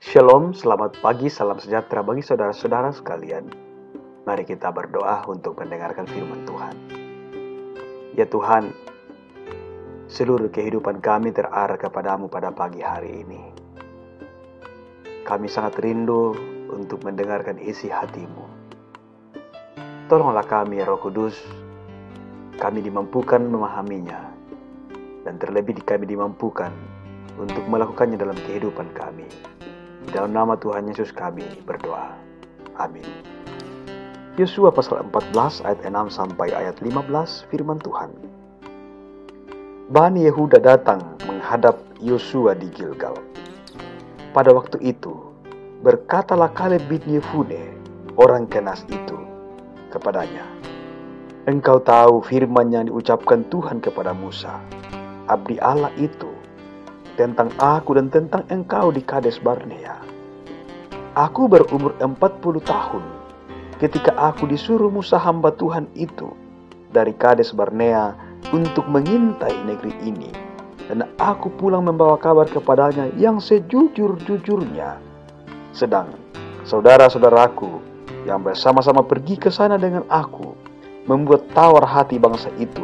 Shalom, selamat pagi, salam sejahtera bagi saudara-saudara sekalian. Mari kita berdoa untuk mendengarkan firman Tuhan. Ya Tuhan, seluruh kehidupan kami terarah kepadamu pada pagi hari ini. Kami sangat rindu untuk mendengarkan isi hatimu. Tolonglah kami, ya Roh Kudus, kami dimampukan memahaminya, dan terlebih kami dimampukan untuk melakukannya dalam kehidupan kami. Dalam nama Tuhan Yesus kami berdoa. Amin. Yosua pasal 14 ayat 6 sampai ayat 15 firman Tuhan. Bani Yehuda datang menghadap Yosua di Gilgal. Pada waktu itu, berkatalah Kaleb bin Yefune, orang Kenas itu, kepadanya, "Engkau tahu firman yang diucapkan Tuhan kepada Musa, abdi Allah itu, tentang aku dan tentang engkau di Kades Barnea. Aku berumur 40 tahun ketika aku disuruh Musa hamba Tuhan itu dari Kades Barnea untuk mengintai negeri ini, dan aku pulang membawa kabar kepadanya yang sejujur-jujurnya. Sedang saudara-saudaraku yang bersama-sama pergi ke sana dengan aku membuat tawar hati bangsa itu.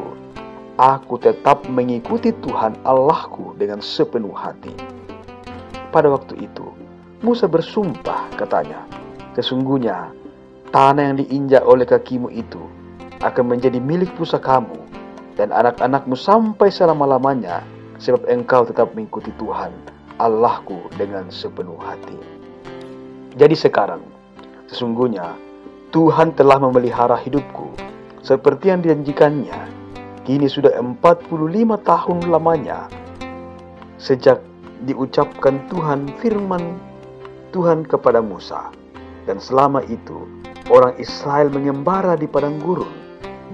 Aku tetap mengikuti Tuhan Allahku dengan sepenuh hati." Pada waktu itu, Musa bersumpah, katanya, "Sesungguhnya, tanah yang diinjak oleh kakimu itu akan menjadi milik pusakamu dan anak-anakmu sampai selama-lamanya, sebab engkau tetap mengikuti Tuhan Allahku dengan sepenuh hati." Jadi sekarang, sesungguhnya, Tuhan telah memelihara hidupku seperti yang dijanjikannya. Kini sudah 45 tahun lamanya sejak diucapkan firman Tuhan kepada Musa. Dan selama itu orang Israel mengembara di padang gurun.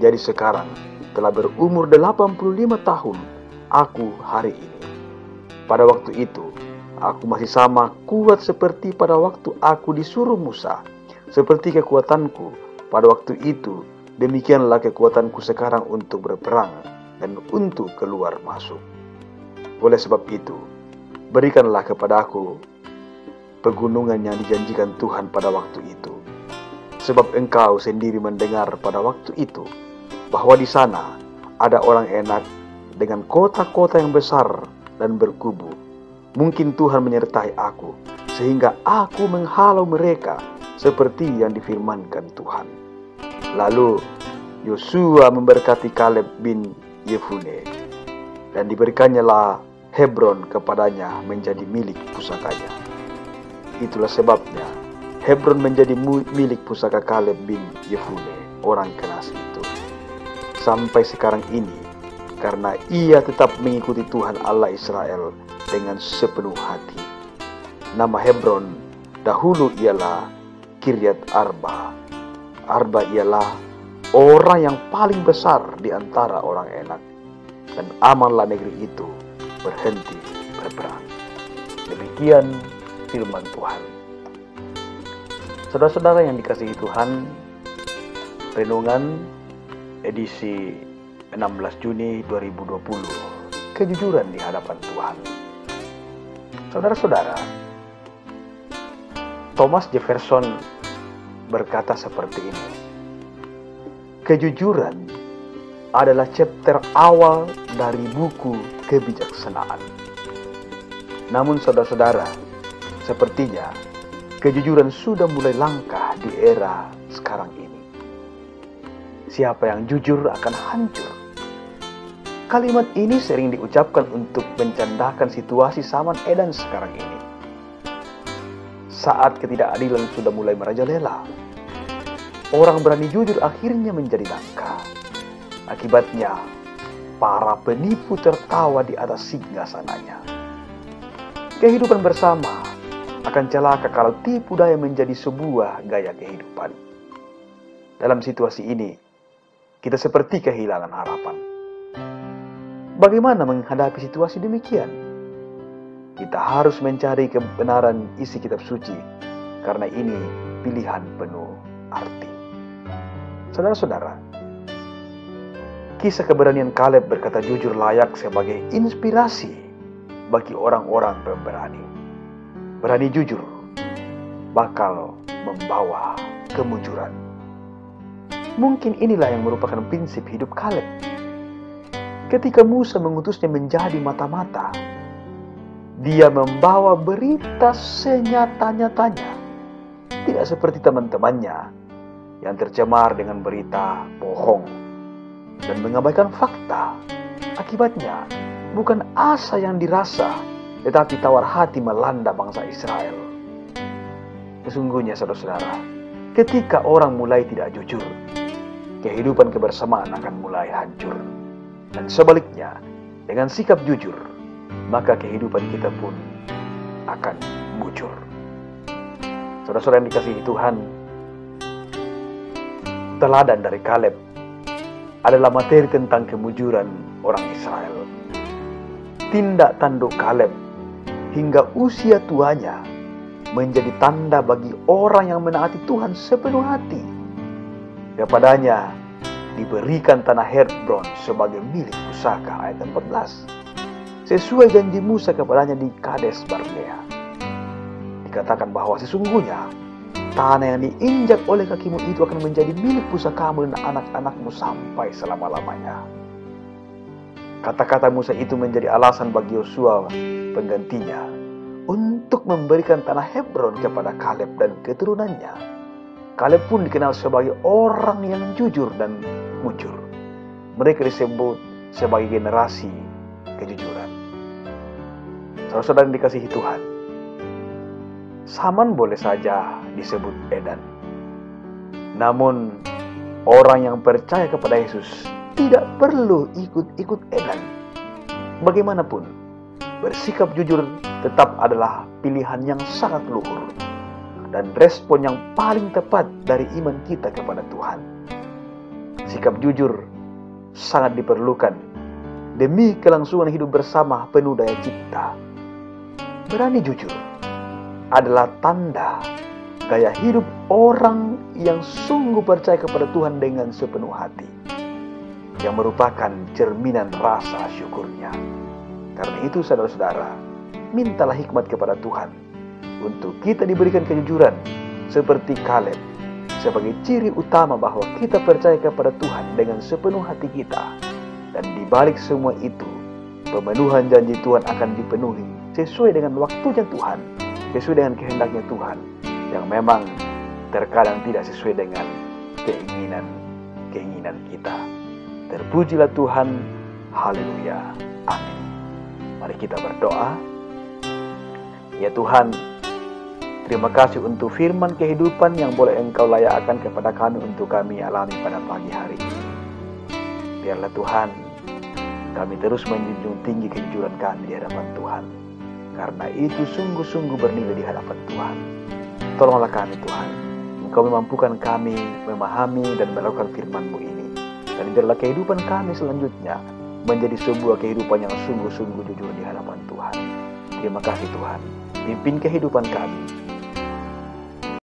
Jadi sekarang telah berumur 85 tahun aku hari ini. Pada waktu itu aku masih sama kuat seperti pada waktu aku disuruh Musa. Seperti kekuatanku pada waktu itu, demikianlah kekuatanku sekarang untuk berperang dan untuk keluar masuk. Oleh sebab itu, berikanlah kepadaku pegunungan yang dijanjikan Tuhan pada waktu itu. Sebab engkau sendiri mendengar pada waktu itu bahwa di sana ada orang enak dengan kota-kota yang besar dan berkubu. Mungkin Tuhan menyertai aku sehingga aku menghalau mereka seperti yang difirmankan Tuhan. Lalu Yosua memberkati Kaleb bin Yefune, dan diberikannya Hebron kepadanya menjadi milik pusakanya. Itulah sebabnya Hebron menjadi milik pusaka Kaleb bin Yefune, orang Kenas itu, sampai sekarang ini, karena ia tetap mengikuti Tuhan Allah Israel dengan sepenuh hati. Nama Hebron dahulu ialah Kiryat Arba. Arba ialah orang yang paling besar di antara orang enak, dan amanlah negeri itu berhenti berperang. Demikian firman Tuhan. Saudara-saudara yang dikasihi Tuhan, renungan edisi 16 Juni 2020, kejujuran di hadapan Tuhan. Saudara-saudara, Thomas Jefferson berkata seperti ini, "Kejujuran adalah chapter awal dari buku kebijaksanaan." Namun saudara-saudara, sepertinya kejujuran sudah mulai langka di era sekarang ini. Siapa yang jujur akan hancur. Kalimat ini sering diucapkan untuk mencandakan situasi zaman edan sekarang ini. Saat ketidakadilan sudah mulai merajalela, orang berani jujur akhirnya menjadi langka. Akibatnya, para penipu tertawa di atas singgasananya. Kehidupan bersama akan celaka kalau tipu daya menjadi sebuah gaya kehidupan. Dalam situasi ini, kita seperti kehilangan harapan. Bagaimana menghadapi situasi demikian? Kita harus mencari kebenaran isi kitab suci, karena ini pilihan penuh arti. Saudara-saudara, kisah keberanian Kaleb berkata jujur layak sebagai inspirasi bagi orang-orang pemberani. Berani jujur bakal membawa kemunjuran. Mungkin inilah yang merupakan prinsip hidup Kaleb. Ketika Musa mengutusnya menjadi mata-mata, dia membawa berita senyata-nyatanya. Tidak seperti teman-temannya yang tercemar dengan berita bohong dan mengabaikan fakta. Akibatnya, bukan asa yang dirasa, tetapi tawar hati melanda bangsa Israel. Sesungguhnya saudara-saudara, ketika orang mulai tidak jujur, kehidupan kebersamaan akan mulai hancur. Dan sebaliknya, dengan sikap jujur, maka kehidupan kita pun akan mujur. Saudara-saudara yang dikasihi Tuhan, teladan dari Kaleb adalah materi tentang kemujuran orang Israel. Tindak tanduk Kaleb hingga usia tuanya menjadi tanda bagi orang yang menaati Tuhan sepenuh hati. Kepadanya diberikan tanah Hebron sebagai milik pusaka, ayat 14. Sesuai janji Musa kepadanya di Kades Barnea. Dikatakan bahwa sesungguhnya tanah yang diinjak oleh kakimu itu akan menjadi milik pusakamu dan anak-anakmu sampai selama-lamanya. Kata-kata Musa itu menjadi alasan bagi Yosua penggantinya untuk memberikan tanah Hebron kepada Kaleb dan keturunannya. Kaleb pun dikenal sebagai orang yang jujur dan mujur. Mereka disebut sebagai generasi kejujuran. Saudara-saudara yang dikasihi Tuhan, zaman boleh saja disebut edan. Namun, orang yang percaya kepada Yesus tidak perlu ikut-ikut edan. Bagaimanapun, bersikap jujur tetap adalah pilihan yang sangat luhur dan respon yang paling tepat dari iman kita kepada Tuhan. Sikap jujur sangat diperlukan demi kelangsungan hidup bersama penuh daya cipta. Berani jujur adalah tanda gaya hidup orang yang sungguh percaya kepada Tuhan dengan sepenuh hati, yang merupakan cerminan rasa syukurnya. Karena itu saudara-saudara, mintalah hikmat kepada Tuhan untuk kita diberikan kejujuran seperti Kaleb, sebagai ciri utama bahwa kita percaya kepada Tuhan dengan sepenuh hati kita. Dan di balik semua itu, pemenuhan janji Tuhan akan dipenuhi sesuai dengan waktunya Tuhan, sesuai dengan kehendaknya Tuhan, yang memang terkadang tidak sesuai dengan keinginan kita. Terpujilah Tuhan, haleluya, amin. Mari kita berdoa. Ya Tuhan, terima kasih untuk firman kehidupan yang boleh Engkau layakkan kepada kami untuk kami alami pada pagi hari ini. Biarlah Tuhan, kami terus menjunjung tinggi kejujuran kami di hadapan Tuhan, karena itu sungguh-sungguh bernilai di hadapan Tuhan. Tolonglah kami Tuhan, Engkau memampukan kami memahami dan melakukan firman-Mu ini. Dan biarlah kehidupan kami selanjutnya menjadi sebuah kehidupan yang sungguh-sungguh jujur di hadapan Tuhan. Terima kasih Tuhan, pimpin kehidupan kami.